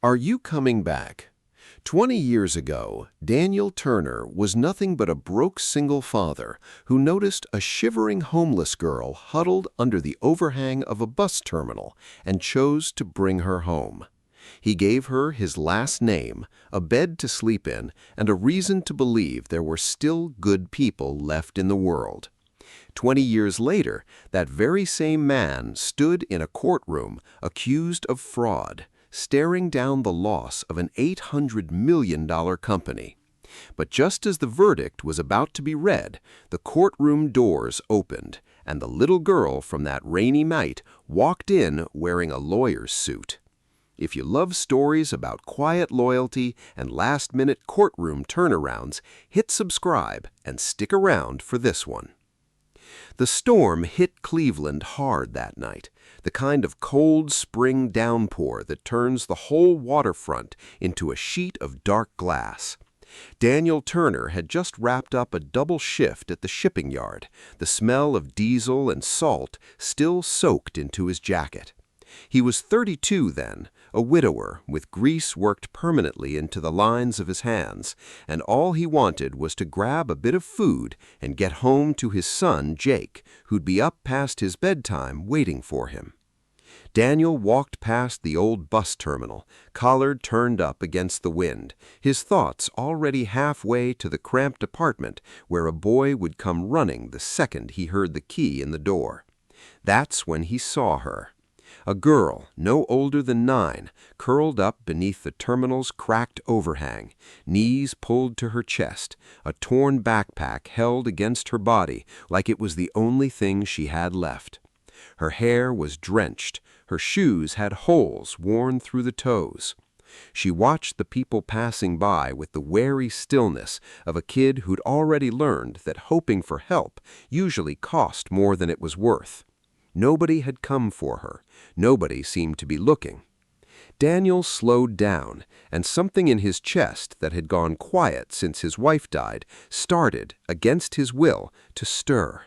Are you coming back? 20 years ago, Daniel Turner was nothing but a broke single father who noticed a shivering homeless girl huddled under the overhang of a bus terminal and chose to bring her home. He gave her his last name, a bed to sleep in, and a reason to believe there were still good people left in the world. 20 years later, that very same man stood in a courtroom accused of fraud, staring down the loss of an $800 million company. But just as the verdict was about to be read, the courtroom doors opened, and the little girl from that rainy night walked in wearing a lawyer's suit. If you love stories about quiet loyalty and last-minute courtroom turnarounds, hit subscribe and stick around for this one. The storm hit Cleveland hard that night, the kind of cold spring downpour that turns the whole waterfront into a sheet of dark glass. Daniel Turner had just wrapped up a double shift at the shipping yard, the smell of diesel and salt still soaked into his jacket. He was 32 then, a widower with grease worked permanently into the lines of his hands, and all he wanted was to grab a bit of food and get home to his son, Jake, who'd be up past his bedtime waiting for him. Daniel walked past the old bus terminal, collar turned up against the wind, his thoughts already halfway to the cramped apartment where a boy would come running the second he heard the key in the door. That's when he saw her. A girl, no older than 9, curled up beneath the terminal's cracked overhang, knees pulled to her chest, a torn backpack held against her body like it was the only thing she had left. Her hair was drenched, her shoes had holes worn through the toes. She watched the people passing by with the wary stillness of a kid who'd already learned that hoping for help usually cost more than it was worth. Nobody had come for her. Nobody seemed to be looking. Daniel slowed down, and something in his chest that had gone quiet since his wife died started, against his will, to stir.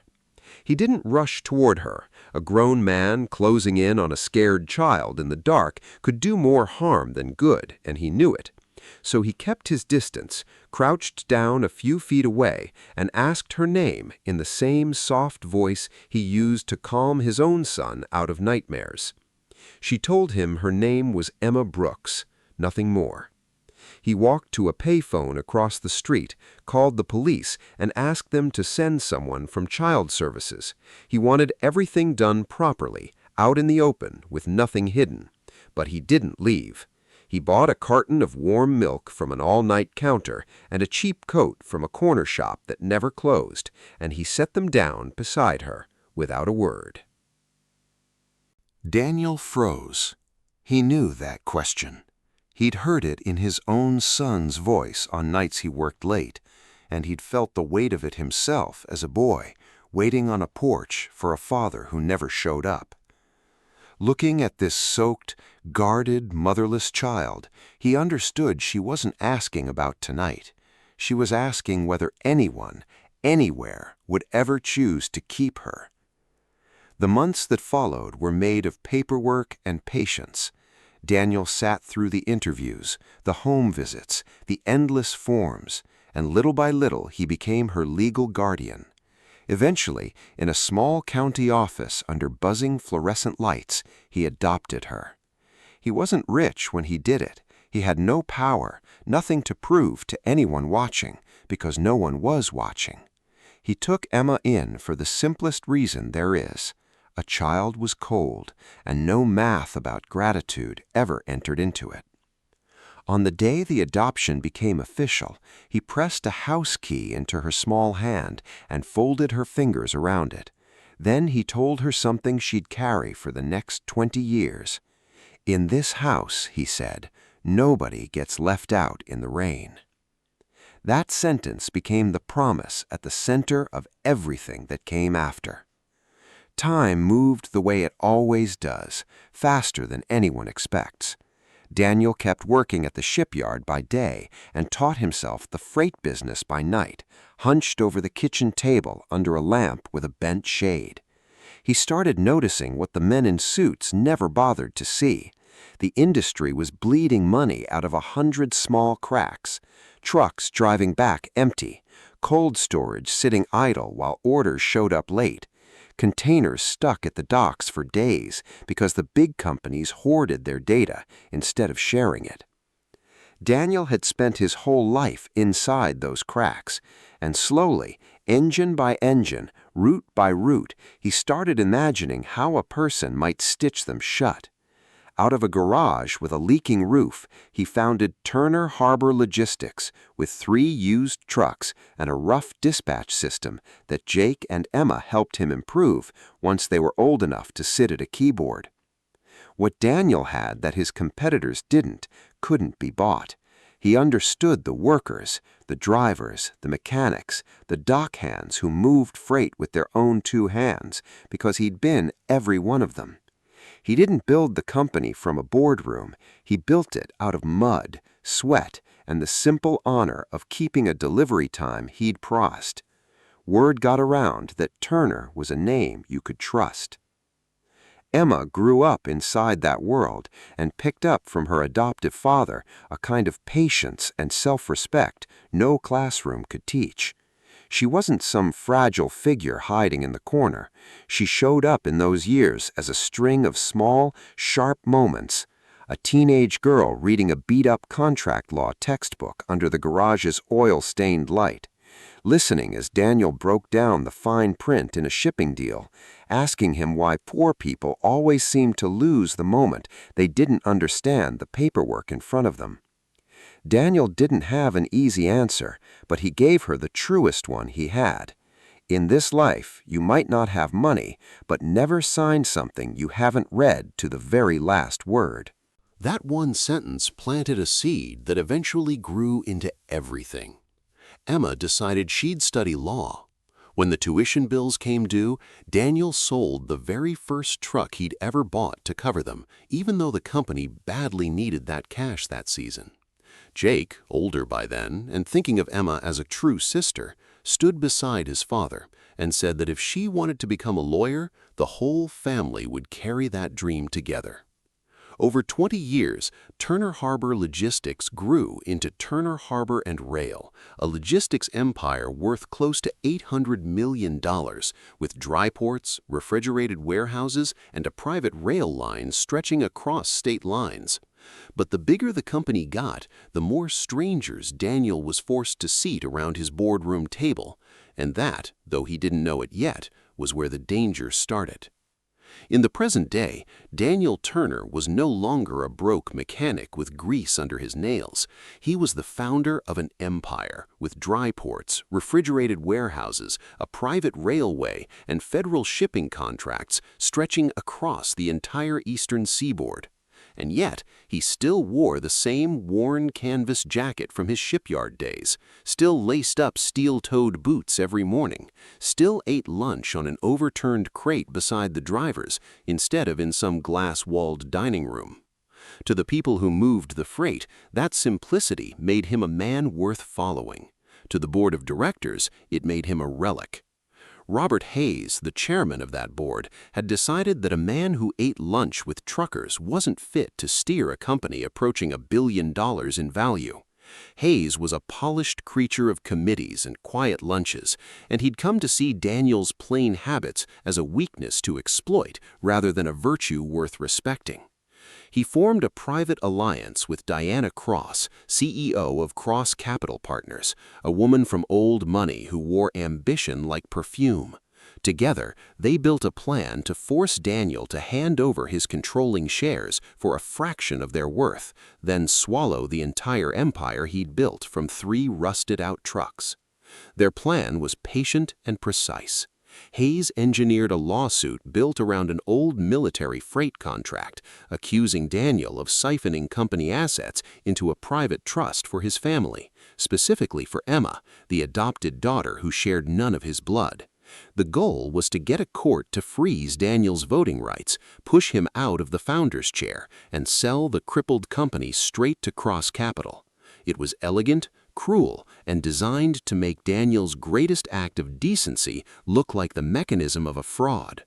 He didn't rush toward her. A grown man closing in on a scared child in the dark could do more harm than good, and he knew it. So he kept his distance, crouched down a few feet away, and asked her name in the same soft voice he used to calm his own son out of nightmares. She told him her name was Emma Brooks, nothing more. He walked to a payphone across the street, called the police, and asked them to send someone from Child Services. He wanted everything done properly, out in the open, with nothing hidden. But he didn't leave. He bought a carton of warm milk from an all-night counter and a cheap coat from a corner shop that never closed, and he set them down beside her without a word. Daniel froze. He knew that question. He'd heard it in his own son's voice on nights he worked late, and he'd felt the weight of it himself as a boy, waiting on a porch for a father who never showed up. Looking at this soaked, guarded, motherless child, he understood she wasn't asking about tonight. She was asking whether anyone, anywhere, would ever choose to keep her. The months that followed were made of paperwork and patience. Daniel sat through the interviews, the home visits, the endless forms, and little by little he became her legal guardian. Eventually, in a small county office under buzzing fluorescent lights, he adopted her. He wasn't rich when he did it. He had no power, nothing to prove to anyone watching, because no one was watching. He took Emma in for the simplest reason there is. A child was cold, and no math about gratitude ever entered into it. On the day the adoption became official, he pressed a house key into her small hand and folded her fingers around it. Then he told her something she'd carry for the next 20 years. "In this house," he said, "nobody gets left out in the rain." That sentence became the promise at the center of everything that came after. Time moved the way it always does, faster than anyone expects. Daniel kept working at the shipyard by day and taught himself the freight business by night, hunched over the kitchen table under a lamp with a bent shade. He started noticing what the men in suits never bothered to see, The industry was bleeding money out of 100 small cracks, trucks driving back empty, cold storage sitting idle while orders showed up late, containers stuck at the docks for days because the big companies hoarded their data instead of sharing it. Daniel had spent his whole life inside those cracks, and slowly, engine by engine, route by route, he started imagining how a person might stitch them shut. Out of a garage with a leaking roof, he founded Turner Harbor Logistics with 3 used trucks and a rough dispatch system that Jake and Emma helped him improve once they were old enough to sit at a keyboard. What Daniel had that his competitors didn't couldn't be bought. He understood the workers, the drivers, the mechanics, the dock hands who moved freight with their own 2 hands because he'd been every one of them. He didn't build the company from a boardroom. He built it out of mud, sweat, and the simple honor of keeping a delivery time he'd promised. Word got around that Turner was a name you could trust. Emma grew up inside that world and picked up from her adoptive father a kind of patience and self-respect no classroom could teach. She wasn't some fragile figure hiding in the corner. She showed up in those years as a string of small, sharp moments. A teenage girl reading a beat-up contract law textbook under the garage's oil-stained light. Listening as Daniel broke down the fine print in a shipping deal, asking him why poor people always seemed to lose the moment they didn't understand the paperwork in front of them. Daniel didn't have an easy answer, but he gave her the truest one he had. In this life, you might not have money, but never sign something you haven't read to the very last word. That one sentence planted a seed that eventually grew into everything. Emma decided she'd study law. When the tuition bills came due, Daniel sold the very first truck he'd ever bought to cover them, even though the company badly needed that cash that season. Jake, older by then, and thinking of Emma as a true sister, stood beside his father and said that if she wanted to become a lawyer, the whole family would carry that dream together. Over 20 years, Turner Harbor Logistics grew into Turner Harbor and Rail, a logistics empire worth close to $800 million, with dry ports, refrigerated warehouses, and a private rail line stretching across state lines. But the bigger the company got, the more strangers Daniel was forced to seat around his boardroom table, and that, though he didn't know it yet, was where the danger started. In the present day, Daniel Turner was no longer a broke mechanic with grease under his nails. He was the founder of an empire with dry ports, refrigerated warehouses, a private railway, and federal shipping contracts stretching across the entire eastern seaboard. And yet, he still wore the same worn canvas jacket from his shipyard days, still laced up steel-toed boots every morning, still ate lunch on an overturned crate beside the drivers instead of in some glass-walled dining room. To the people who moved the freight, that simplicity made him a man worth following. To the board of directors, it made him a relic. Robert Hayes, the chairman of that board, had decided that a man who ate lunch with truckers wasn't fit to steer a company approaching $1 billion in value. Hayes was a polished creature of committees and quiet lunches, and he'd come to see Daniel's plain habits as a weakness to exploit rather than a virtue worth respecting. He formed a private alliance with Diana Cross, CEO of Cross Capital Partners, a woman from old money who wore ambition like perfume. Together, they built a plan to force Daniel to hand over his controlling shares for a fraction of their worth, then swallow the entire empire he'd built from 3 rusted-out trucks. Their plan was patient and precise. Hayes engineered a lawsuit built around an old military freight contract, accusing Daniel of siphoning company assets into a private trust for his family, specifically for Emma, the adopted daughter who shared none of his blood. The goal was to get a court to freeze Daniel's voting rights, push him out of the founder's chair, and sell the crippled company straight to Cross Capital. It was elegant, cruel, and designed to make Daniel's greatest act of decency look like the mechanism of a fraud.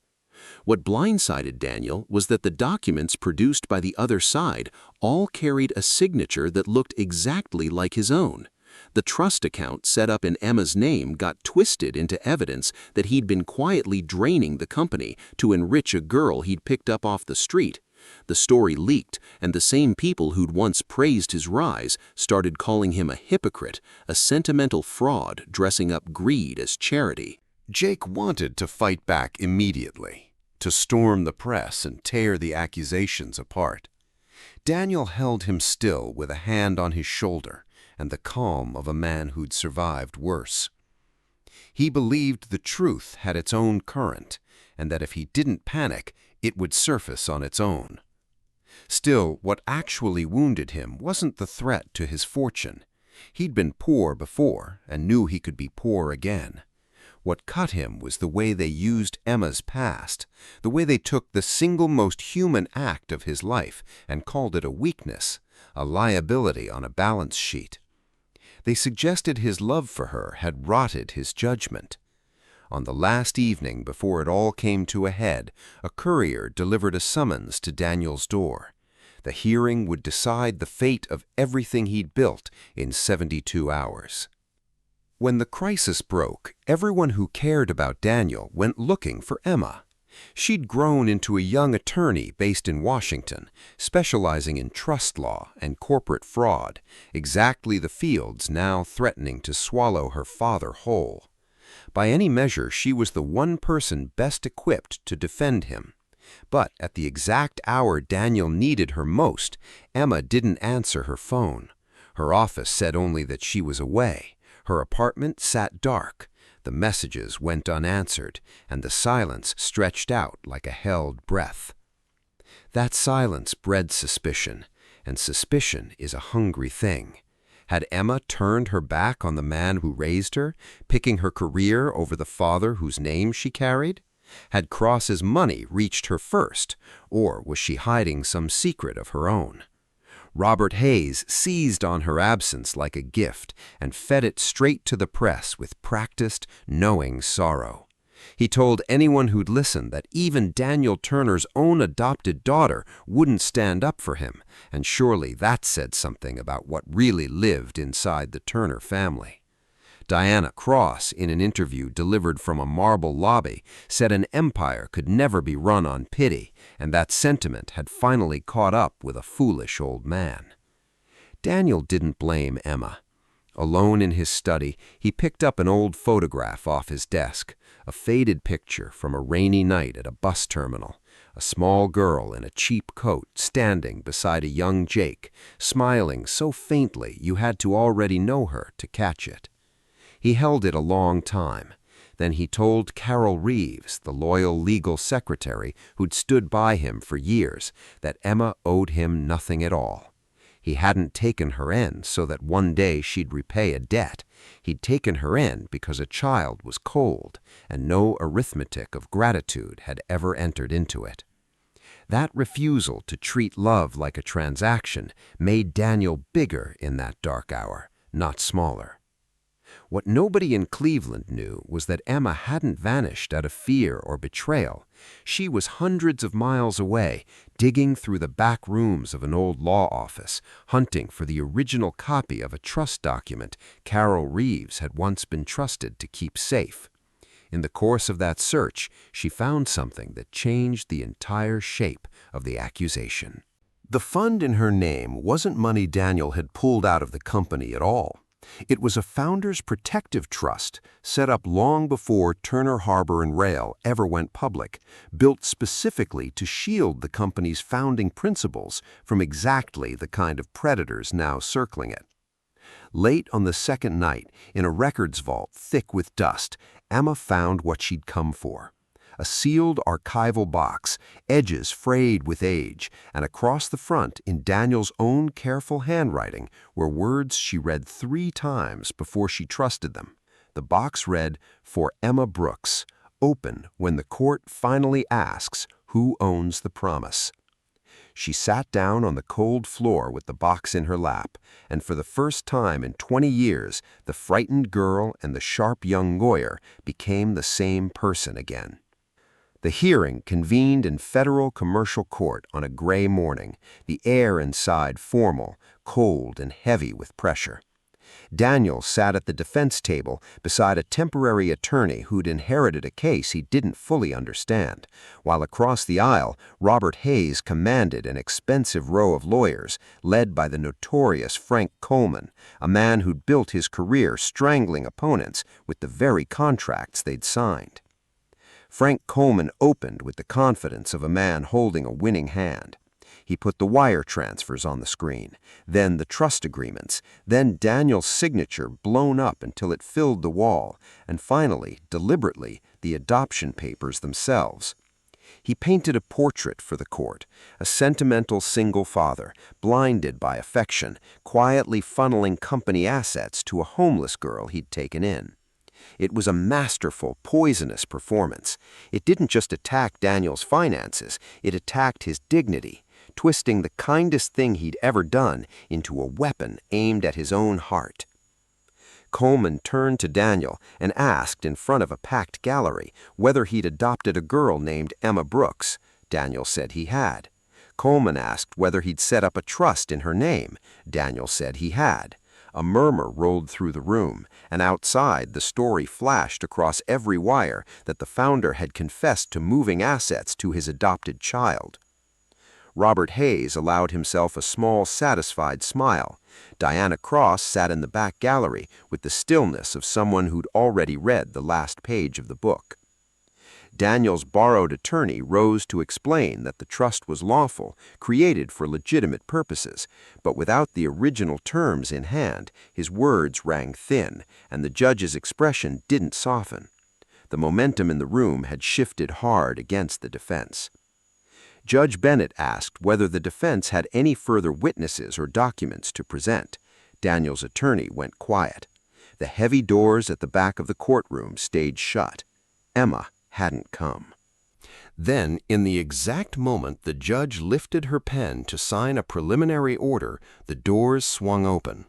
What blindsided Daniel was that the documents produced by the other side all carried a signature that looked exactly like his own. The trust account set up in Emma's name got twisted into evidence that he'd been quietly draining the company to enrich a girl he'd picked up off the street. The story leaked, and the same people who'd once praised his rise started calling him a hypocrite, a sentimental fraud dressing up greed as charity. Jake wanted to fight back immediately, to storm the press and tear the accusations apart. Daniel held him still with a hand on his shoulder and the calm of a man who'd survived worse. He believed the truth had its own current, and that if he didn't panic, it would surface on its own. Still, what actually wounded him wasn't the threat to his fortune. He'd been poor before and knew he could be poor again. What cut him was the way they used Emma's past, the way they took the single most human act of his life and called it a weakness, a liability on a balance sheet. They suggested his love for her had rotted his judgment. On the last evening before it all came to a head, a courier delivered a summons to Daniel's door. The hearing would decide the fate of everything he'd built in 72 hours. When the crisis broke, everyone who cared about Daniel went looking for Emma. She'd grown into a young attorney based in Washington, specializing in trust law and corporate fraud, exactly the fields now threatening to swallow her father whole. By any measure, she was the one person best equipped to defend him. But at the exact hour Daniel needed her most, Emma didn't answer her phone. Her office said only that she was away. Her apartment sat dark. The messages went unanswered, and the silence stretched out like a held breath. That silence bred suspicion, and suspicion is a hungry thing. Had Emma turned her back on the man who raised her, picking her career over the father whose name she carried? Had Cross's money reached her first, or was she hiding some secret of her own? Robert Hayes seized on her absence like a gift and fed it straight to the press with practiced, knowing sorrow. He told anyone who'd listen that even Daniel Turner's own adopted daughter wouldn't stand up for him, and surely that said something about what really lived inside the Turner family. Diana Cross, in an interview delivered from a marble lobby, said an empire could never be run on pity, and that sentiment had finally caught up with a foolish old man. Daniel didn't blame Emma. Alone in his study, he picked up an old photograph off his desk, a faded picture from a rainy night at a bus terminal, a small girl in a cheap coat standing beside a young Jake, smiling so faintly you had to already know her to catch it. He held it a long time. Then he told Carol Reeves, the loyal legal secretary who'd stood by him for years, that Emma owed him nothing at all. He hadn't taken her in so that one day she'd repay a debt. He'd taken her in because a child was cold, and no arithmetic of gratitude had ever entered into it. That refusal to treat love like a transaction made Daniel bigger in that dark hour, not smaller. What nobody in Cleveland knew was that Emma hadn't vanished out of fear or betrayal. She was hundreds of miles away, digging through the back rooms of an old law office, hunting for the original copy of a trust document Carol Reeves had once been trusted to keep safe. In the course of that search, she found something that changed the entire shape of the accusation. The fund in her name wasn't money Daniel had pulled out of the company at all. It was a founder's protective trust set up long before Turner Harbor and Rail ever went public, built specifically to shield the company's founding principles from exactly the kind of predators now circling it. Late on the second night, in a records vault thick with dust, Emma found what she'd come for. A sealed archival box, edges frayed with age, and across the front, in Daniel's own careful handwriting, were words she read 3 times before she trusted them. The box read, "For Emma Brooks, open when the court finally asks who owns the promise." She sat down on the cold floor with the box in her lap, and for the first time in 20 years, the frightened girl and the sharp young lawyer became the same person again. The hearing convened in federal commercial court on a gray morning, the air inside formal, cold, and heavy with pressure. Daniel sat at the defense table beside a temporary attorney who'd inherited a case he didn't fully understand, while across the aisle, Robert Hayes commanded an expensive row of lawyers led by the notorious Frank Coleman, a man who'd built his career strangling opponents with the very contracts they'd signed. Frank Coleman opened with the confidence of a man holding a winning hand. He put the wire transfers on the screen, then the trust agreements, then Daniel's signature blown up until it filled the wall, and finally, deliberately, the adoption papers themselves. He painted a portrait for the court, a sentimental single father, blinded by affection, quietly funneling company assets to a homeless girl he'd taken in. It was a masterful, poisonous performance. It didn't just attack Daniel's finances, it attacked his dignity, twisting the kindest thing he'd ever done into a weapon aimed at his own heart. Coleman turned to Daniel and asked in front of a packed gallery whether he'd adopted a girl named Emma Brooks. Daniel said he had. Coleman asked whether he'd set up a trust in her name. Daniel said he had. A murmur rolled through the room, and outside the story flashed across every wire that the founder had confessed to moving assets to his adopted child. Robert Hayes allowed himself a small, satisfied smile. Diana Cross sat in the back gallery with the stillness of someone who'd already read the last page of the book. Daniel's borrowed attorney rose to explain that the trust was lawful, created for legitimate purposes, but without the original terms in hand, his words rang thin, and the judge's expression didn't soften. The momentum in the room had shifted hard against the defense. Judge Bennett asked whether the defense had any further witnesses or documents to present. Daniel's attorney went quiet. The heavy doors at the back of the courtroom stayed shut. Emma hadn't come. Then, in the exact moment the judge lifted her pen to sign a preliminary order, the doors swung open.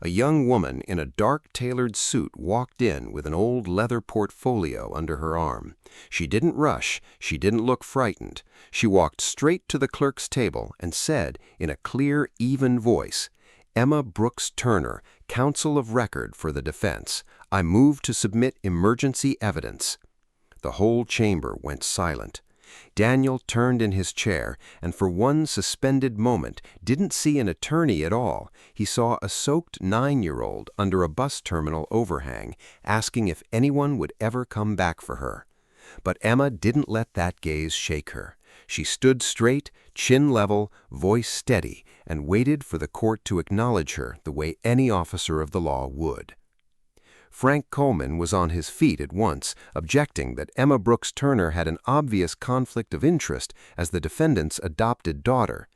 A young woman in a dark tailored suit walked in with an old leather portfolio under her arm. She didn't rush, she didn't look frightened. She walked straight to the clerk's table and said, in a clear, even voice, "Emma Brooks Turner, counsel of record for the defense. I move to submit emergency evidence." The whole chamber went silent. Daniel turned in his chair and for one suspended moment didn't see an attorney at all. He saw a soaked 9-year-old under a bus terminal overhang, asking if anyone would ever come back for her. But Emma didn't let that gaze shake her. She stood straight, chin level, voice steady, and waited for the court to acknowledge her the way any officer of the law would. Frank Coleman was on his feet at once, objecting that Emma Brooks Turner had an obvious conflict of interest as the defendant's adopted daughter.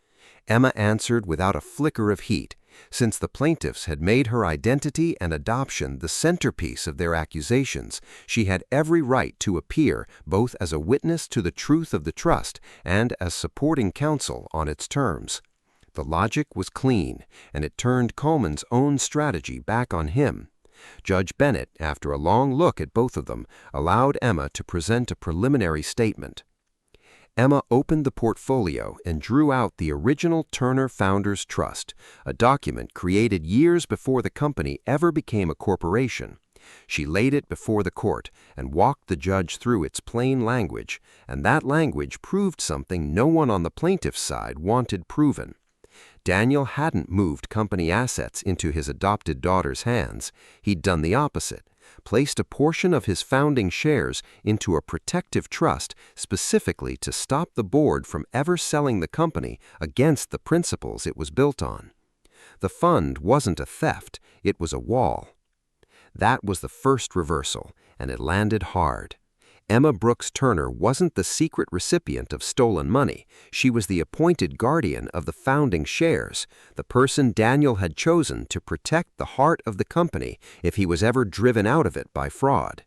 Emma answered without a flicker of heat. Since the plaintiffs had made her identity and adoption the centerpiece of their accusations, she had every right to appear both as a witness to the truth of the trust and as supporting counsel on its terms. The logic was clean, and it turned Coleman's own strategy back on him. Judge Bennett, after a long look at both of them, allowed Emma to present a preliminary statement. Emma opened the portfolio and drew out the original Turner Founders Trust, a document created years before the company ever became a corporation. She laid it before the court and walked the judge through its plain language, and that language proved something no one on the plaintiff's side wanted proven. Daniel hadn't moved company assets into his adopted daughter's hands. He'd done the opposite, placed a portion of his founding shares into a protective trust specifically to stop the board from ever selling the company against the principles it was built on. The fund wasn't a theft, it was a wall. That was the first reversal, and it landed hard. Emma Brooks Turner wasn't the secret recipient of stolen money. She was the appointed guardian of the founding shares, the person Daniel had chosen to protect the heart of the company if he was ever driven out of it by fraud.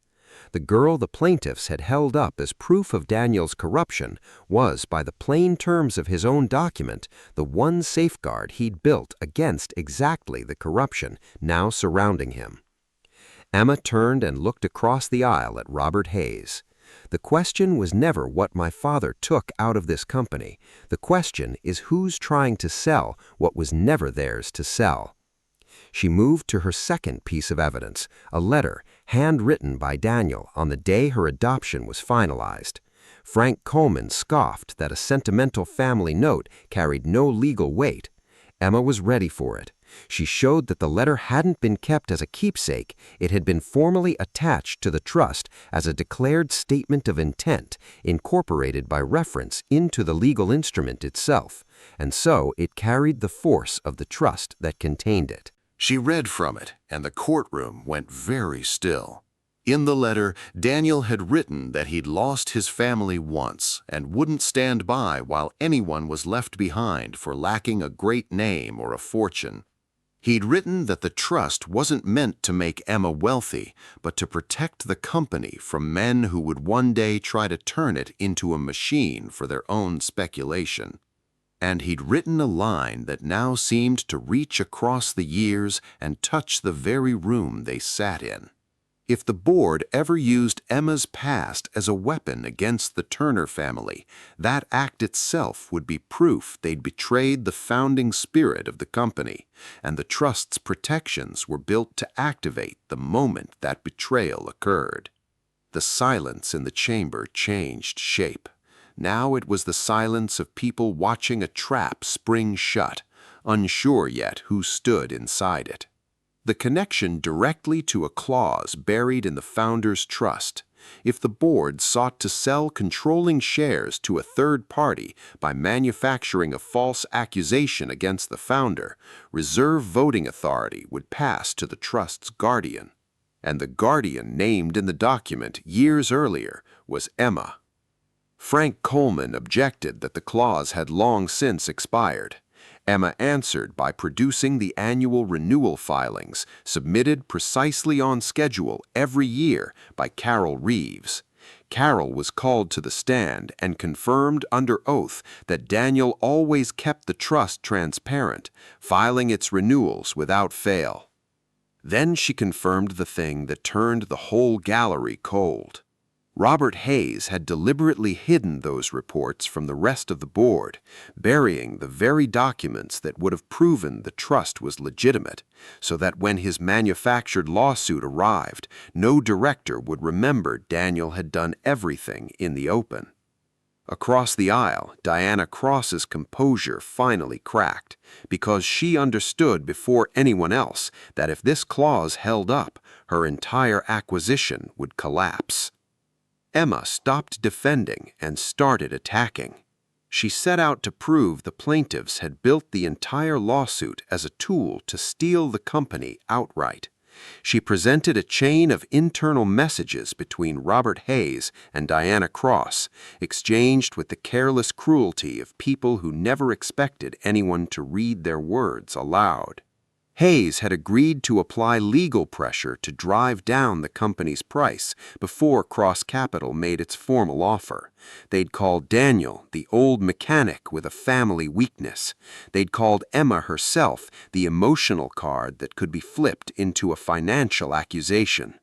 The girl the plaintiffs had held up as proof of Daniel's corruption was, by the plain terms of his own document, the one safeguard he'd built against exactly the corruption now surrounding him. Emma turned and looked across the aisle at Robert Hayes. The question was never what my father took out of this company. The question is who's trying to sell what was never theirs to sell. She moved to her second piece of evidence, a letter handwritten by Daniel on the day her adoption was finalized. Frank Coleman scoffed that a sentimental family note carried no legal weight. Emma was ready for it. She showed that the letter hadn't been kept as a keepsake. It had been formally attached to the trust as a declared statement of intent, incorporated by reference into the legal instrument itself, and so it carried the force of the trust that contained it. She read from it, and the courtroom went very still. In the letter, Daniel had written that he'd lost his family once and wouldn't stand by while anyone was left behind for lacking a great name or a fortune. He'd written that the trust wasn't meant to make Emma wealthy, but to protect the company from men who would one day try to turn it into a machine for their own speculation. And he'd written a line that now seemed to reach across the years and touch the very room they sat in. If the board ever used Emma's past as a weapon against the Turner family, that act itself would be proof they'd betrayed the founding spirit of the company, and the trust's protections were built to activate the moment that betrayal occurred. The silence in the chamber changed shape. Now it was the silence of people watching a trap spring shut, unsure yet who stood inside it. The connection directly to a clause buried in the founder's trust. If the board sought to sell controlling shares to a third party by manufacturing a false accusation against the founder, reserve voting authority would pass to the trust's guardian. And the guardian named in the document years earlier was Emma. Frank Coleman objected that the clause had long since expired. Emma answered by producing the annual renewal filings, submitted precisely on schedule every year by Carol Reeves. Carol was called to the stand and confirmed under oath that Daniel always kept the trust transparent, filing its renewals without fail. Then she confirmed the thing that turned the whole gallery cold. Robert Hayes had deliberately hidden those reports from the rest of the board, burying the very documents that would have proven the trust was legitimate, so that when his manufactured lawsuit arrived, no director would remember Daniel had done everything in the open. Across the aisle, Diana Cross's composure finally cracked, because she understood before anyone else that if this clause held up, her entire acquisition would collapse. Emma stopped defending and started attacking. She set out to prove the plaintiffs had built the entire lawsuit as a tool to steal the company outright. She presented a chain of internal messages between Robert Hayes and Diana Cross, exchanged with the careless cruelty of people who never expected anyone to read their words aloud. Hayes had agreed to apply legal pressure to drive down the company's price before Cross Capital made its formal offer. They'd called Daniel the old mechanic with a family weakness. They'd called Emma herself the emotional card that could be flipped into a financial accusation.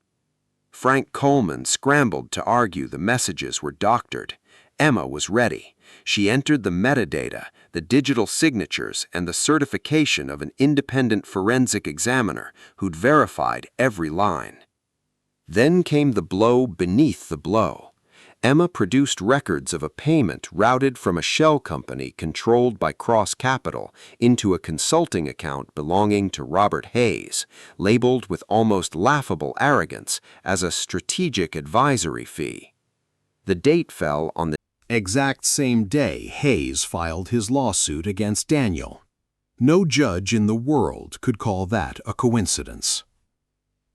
Frank Coleman scrambled to argue the messages were doctored. Emma was ready. She entered the metadata, the digital signatures, and the certification of an independent forensic examiner who'd verified every line. Then came the blow beneath the blow. Emma produced records of a payment routed from a shell company controlled by Cross Capital into a consulting account belonging to Robert Hayes, labeled with almost laughable arrogance as a strategic advisory fee. The date fell on the exact same day Hayes filed his lawsuit against Daniel. No judge in the world could call that a coincidence.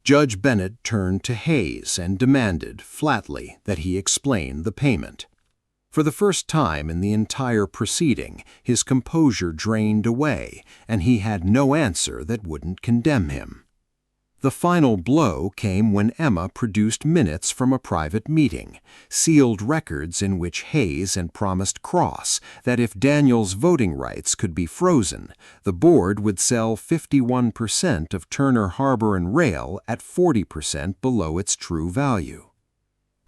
Judge Bennett turned to Hayes and demanded, flatly, that he explain the payment. For the first time in the entire proceeding, his composure drained away, and he had no answer that wouldn't condemn him. The final blow came when Emma produced minutes from a private meeting, sealed records in which Hayes had promised Cross that if Daniel's voting rights could be frozen, the board would sell 51% of Turner Harbor and Rail at 40% below its true value.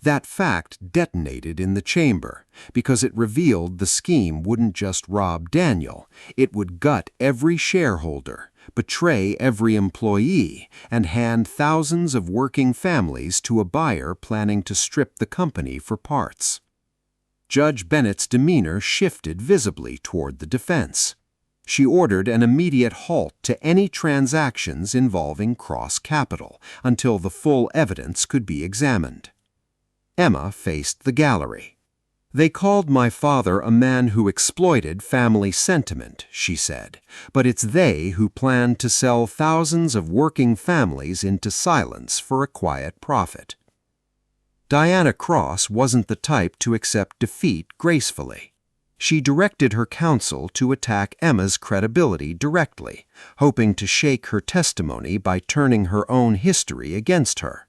That fact detonated in the chamber because it revealed the scheme wouldn't just rob Daniel, it would gut every shareholder, betray every employee, and hand thousands of working families to a buyer planning to strip the company for parts. Judge Bennett's demeanor shifted visibly toward the defense. She ordered an immediate halt to any transactions involving Cross Capital until the full evidence could be examined. Emma faced the gallery. "They called my father a man who exploited family sentiment," she said, "but it's they who planned to sell thousands of working families into silence for a quiet profit." Diana Cross wasn't the type to accept defeat gracefully. She directed her counsel to attack Emma's credibility directly, hoping to shake her testimony by turning her own history against her.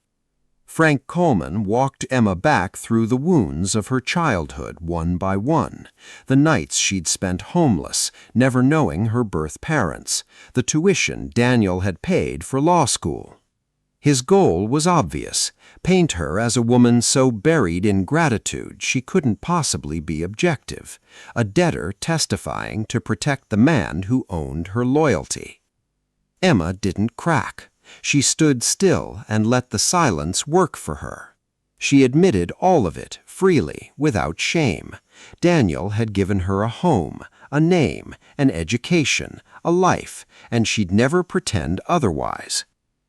Frank Coleman walked Emma back through the wounds of her childhood one by one, the nights she'd spent homeless, never knowing her birth parents, the tuition Daniel had paid for law school. His goal was obvious: paint her as a woman so buried in gratitude she couldn't possibly be objective, a debtor testifying to protect the man who owned her loyalty. Emma didn't crack. She stood still and let the silence work for her. She admitted all of it, freely, without shame. Daniel had given her a home, a name, an education, a life, and she'd never pretend otherwise.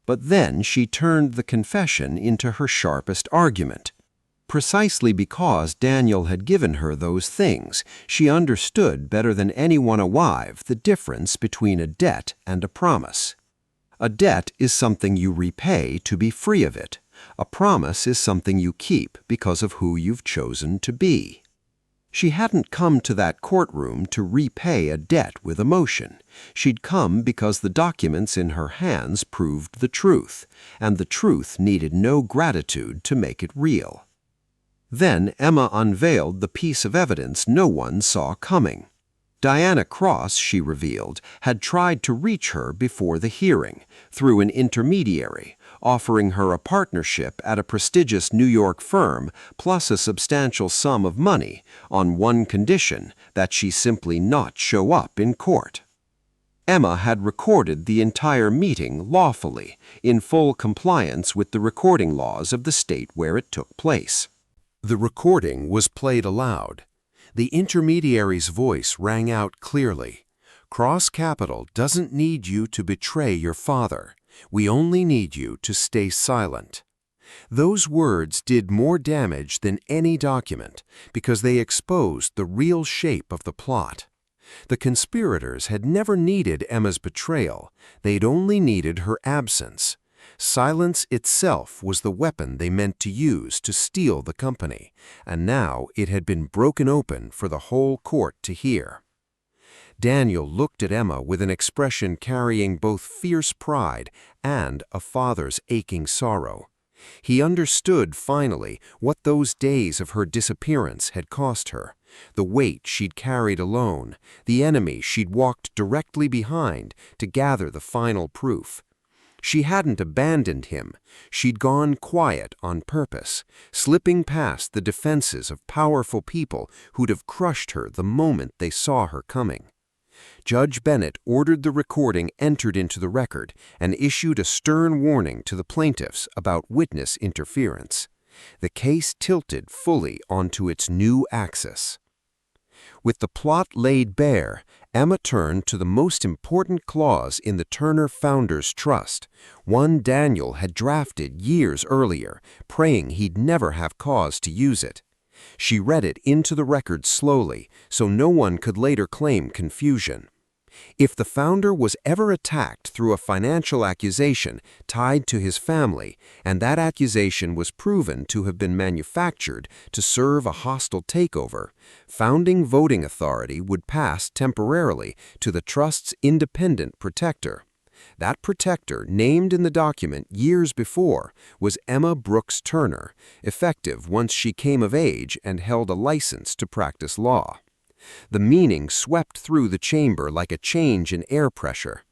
But then she turned the confession into her sharpest argument. Precisely because Daniel had given her those things, she understood better than anyone alive the difference between a debt and a promise. A debt is something you repay to be free of it. A promise is something you keep because of who you've chosen to be. She hadn't come to that courtroom to repay a debt with emotion. She'd come because the documents in her hands proved the truth, and the truth needed no gratitude to make it real. Then Emma unveiled the piece of evidence no one saw coming. Diana Cross, she revealed, had tried to reach her before the hearing, through an intermediary, offering her a partnership at a prestigious New York firm plus a substantial sum of money, on one condition, that she simply not show up in court. Emma had recorded the entire meeting lawfully, in full compliance with the recording laws of the state where it took place. The recording was played aloud. The intermediary's voice rang out clearly. "Cross Capital doesn't need you to betray your father. We only need you to stay silent." Those words did more damage than any document because they exposed the real shape of the plot. The conspirators had never needed Emma's betrayal. They'd only needed her absence. Silence itself was the weapon they meant to use to steal the company, and now it had been broken open for the whole court to hear. Daniel looked at Emma with an expression carrying both fierce pride and a father's aching sorrow. He understood, finally, what those days of her disappearance had cost her, the weight she'd carried alone, the enemy she'd walked directly behind to gather the final proof. She hadn't abandoned him. She'd gone quiet on purpose, slipping past the defenses of powerful people who'd have crushed her the moment they saw her coming. Judge Bennett ordered the recording entered into the record and issued a stern warning to the plaintiffs about witness interference. The case tilted fully onto its new axis. With the plot laid bare, Emma turned to the most important clause in the Turner Founders Trust, one Daniel had drafted years earlier, praying he'd never have cause to use it. She read it into the record slowly, so no one could later claim confusion. If the founder was ever attacked through a financial accusation tied to his family, and that accusation was proven to have been manufactured to serve a hostile takeover, founding voting authority would pass temporarily to the trust's independent protector. That protector, named in the document years before, was Emma Brooks Turner, effective once she came of age and held a license to practice law. The meaning swept through the chamber like a change in air pressure.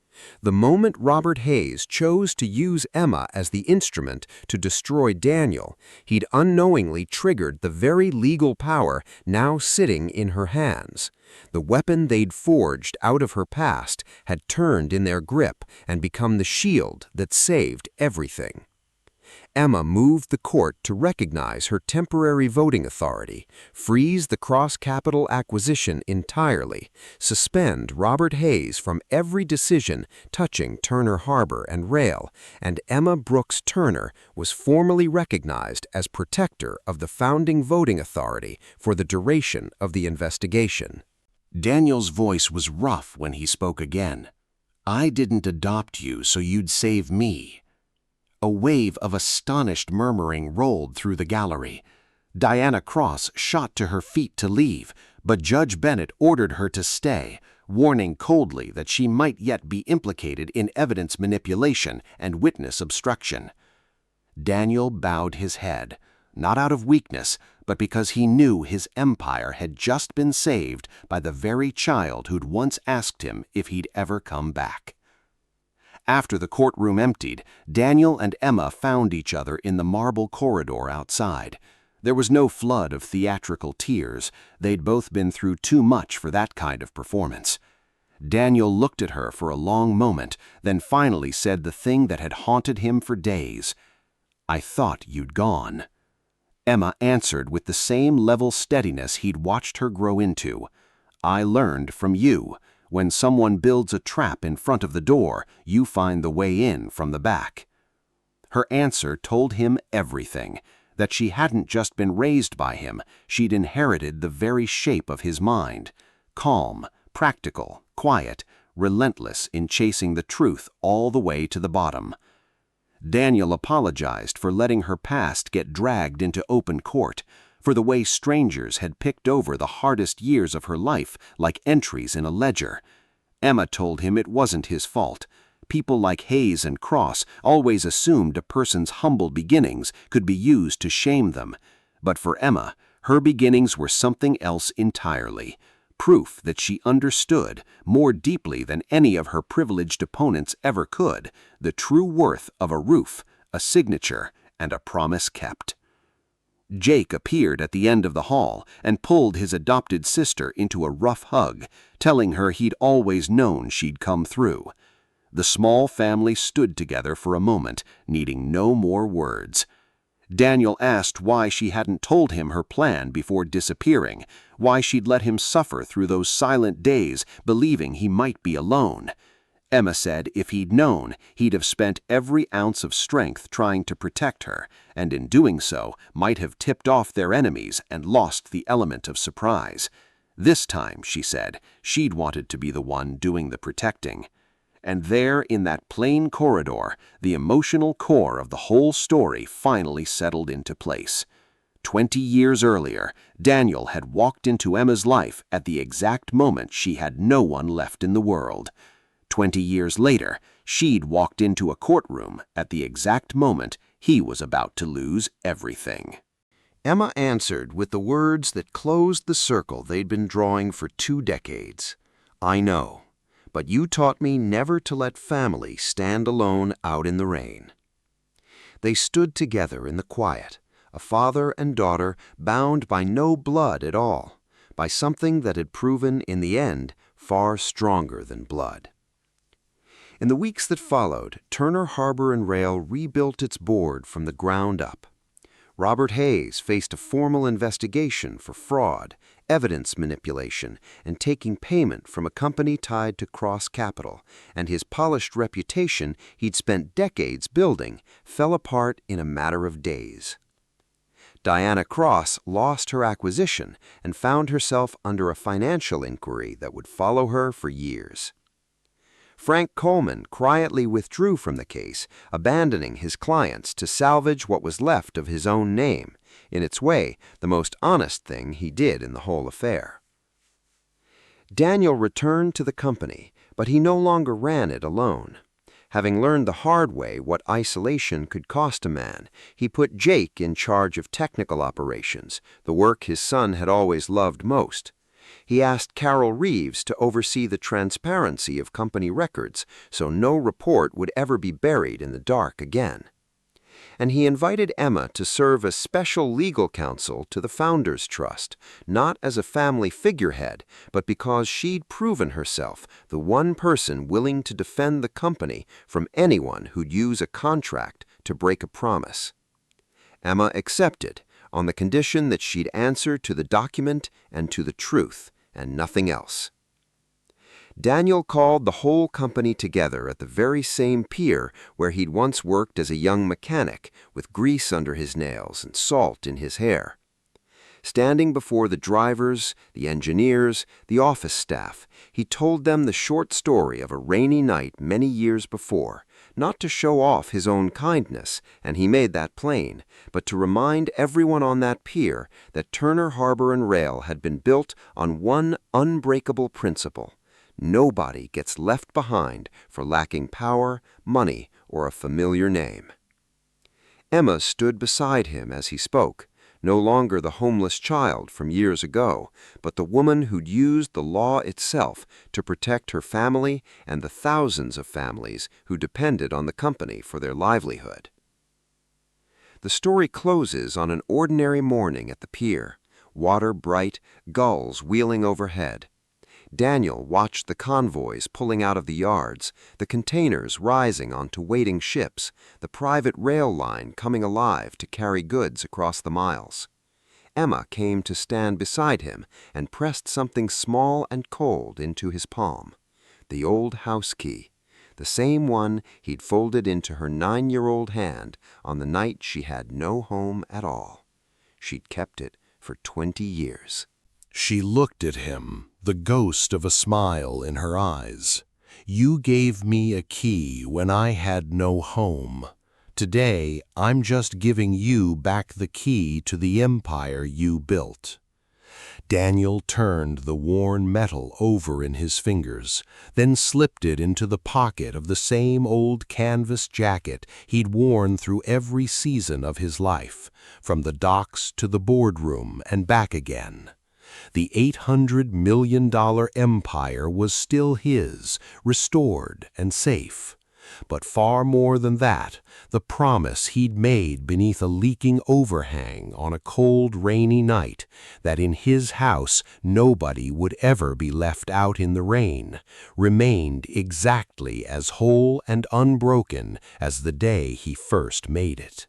The moment Robert Hayes chose to use Emma as the instrument to destroy Daniel, he'd unknowingly triggered the very legal power now sitting in her hands. The weapon they'd forged out of her past had turned in their grip and become the shield that saved everything. Emma moved the court to recognize her temporary voting authority, freeze the cross-capital acquisition entirely, suspend Robert Hayes from every decision touching Turner Harbor and Rail, and Emma Brooks Turner was formally recognized as protector of the founding voting authority for the duration of the investigation. Daniel's voice was rough when he spoke again. "I didn't adopt you so you'd save me." A wave of astonished murmuring rolled through the gallery. Diana Cross shot to her feet to leave, but Judge Bennett ordered her to stay, warning coldly that she might yet be implicated in evidence manipulation and witness obstruction. Daniel bowed his head, not out of weakness, but because he knew his empire had just been saved by the very child who'd once asked him if he'd ever come back. After the courtroom emptied, Daniel and Emma found each other in the marble corridor outside. There was no flood of theatrical tears. They'd both been through too much for that kind of performance. Daniel looked at her for a long moment, then finally said the thing that had haunted him for days. "I thought you'd gone." Emma answered with the same level steadiness he'd watched her grow into. "I learned from you. When someone builds a trap in front of the door, you find the way in from the back." Her answer told him everything, that she hadn't just been raised by him, she'd inherited the very shape of his mind. Calm, practical, quiet, relentless in chasing the truth all the way to the bottom. Daniel apologized for letting her past get dragged into open court, for the way strangers had picked over the hardest years of her life like entries in a ledger. Emma told him it wasn't his fault. People like Hayes and Cross always assumed a person's humble beginnings could be used to shame them. But for Emma, her beginnings were something else entirely. Proof that she understood, more deeply than any of her privileged opponents ever could, the true worth of a roof, a signature, and a promise kept. Jake appeared at the end of the hall and pulled his adopted sister into a rough hug, telling her he'd always known she'd come through. The small family stood together for a moment, needing no more words. Daniel asked why she hadn't told him her plan before disappearing, why she'd let him suffer through those silent days, believing he might be alone. Emma said if he'd known, he'd have spent every ounce of strength trying to protect her, and in doing so might have tipped off their enemies and lost the element of surprise. This time, she said, she'd wanted to be the one doing the protecting. And there, in that plain corridor, the emotional core of the whole story finally settled into place. 20 years earlier, Daniel had walked into Emma's life at the exact moment she had no one left in the world. 20 years later, she'd walked into a courtroom at the exact moment he was about to lose everything. Emma answered with the words that closed the circle they'd been drawing for 2 decades. "I know, but you taught me never to let family stand alone out in the rain." They stood together in the quiet, a father and daughter bound by no blood at all, by something that had proven in the end far stronger than blood. In the weeks that followed, Turner Harbor and Rail rebuilt its board from the ground up. Robert Hayes faced a formal investigation for fraud, evidence manipulation, and taking payment from a company tied to Cross Capital, and his polished reputation he'd spent decades building fell apart in a matter of days. Diana Cross lost her acquisition and found herself under a financial inquiry that would follow her for years. Frank Coleman quietly withdrew from the case, abandoning his clients to salvage what was left of his own name, in its way the most honest thing he did in the whole affair. Daniel returned to the company, but he no longer ran it alone. Having learned the hard way what isolation could cost a man, he put Jake in charge of technical operations, the work his son had always loved most. He asked Carol Reeves to oversee the transparency of company records so no report would ever be buried in the dark again. And he invited Emma to serve as special legal counsel to the Founders Trust, not as a family figurehead, but because she'd proven herself the one person willing to defend the company from anyone who'd use a contract to break a promise. Emma accepted, on the condition that she'd answer to the document and to the truth, and nothing else. Daniel called the whole company together at the very same pier where he'd once worked as a young mechanic, with grease under his nails and salt in his hair. Standing before the drivers, the engineers, the office staff, he told them the short story of a rainy night many years before, not to show off his own kindness, and he made that plain, but to remind everyone on that pier that Turner Harbor and Rail had been built on one unbreakable principle: nobody gets left behind for lacking power, money, or a familiar name. Emma stood beside him as he spoke, no longer the homeless child from years ago, but the woman who'd used the law itself to protect her family and the thousands of families who depended on the company for their livelihood. The story closes on an ordinary morning at the pier, water bright, gulls wheeling overhead. Daniel watched the convoys pulling out of the yards, the containers rising onto waiting ships, the private rail line coming alive to carry goods across the miles. Emma came to stand beside him and pressed something small and cold into his palm. The old house key, the same one he'd folded into her 9-year-old hand on the night she had no home at all. She'd kept it for 20 years. She looked at him, the ghost of a smile in her eyes. "You gave me a key when I had no home. Today, I'm just giving you back the key to the empire you built." Daniel turned the worn metal over in his fingers, then slipped it into the pocket of the same old canvas jacket he'd worn through every season of his life, from the docks to the boardroom and back again. The $800 million empire was still his, restored and safe. But far more than that, the promise he'd made beneath a leaking overhang on a cold, rainy night, that in his house nobody would ever be left out in the rain, remained exactly as whole and unbroken as the day he first made it.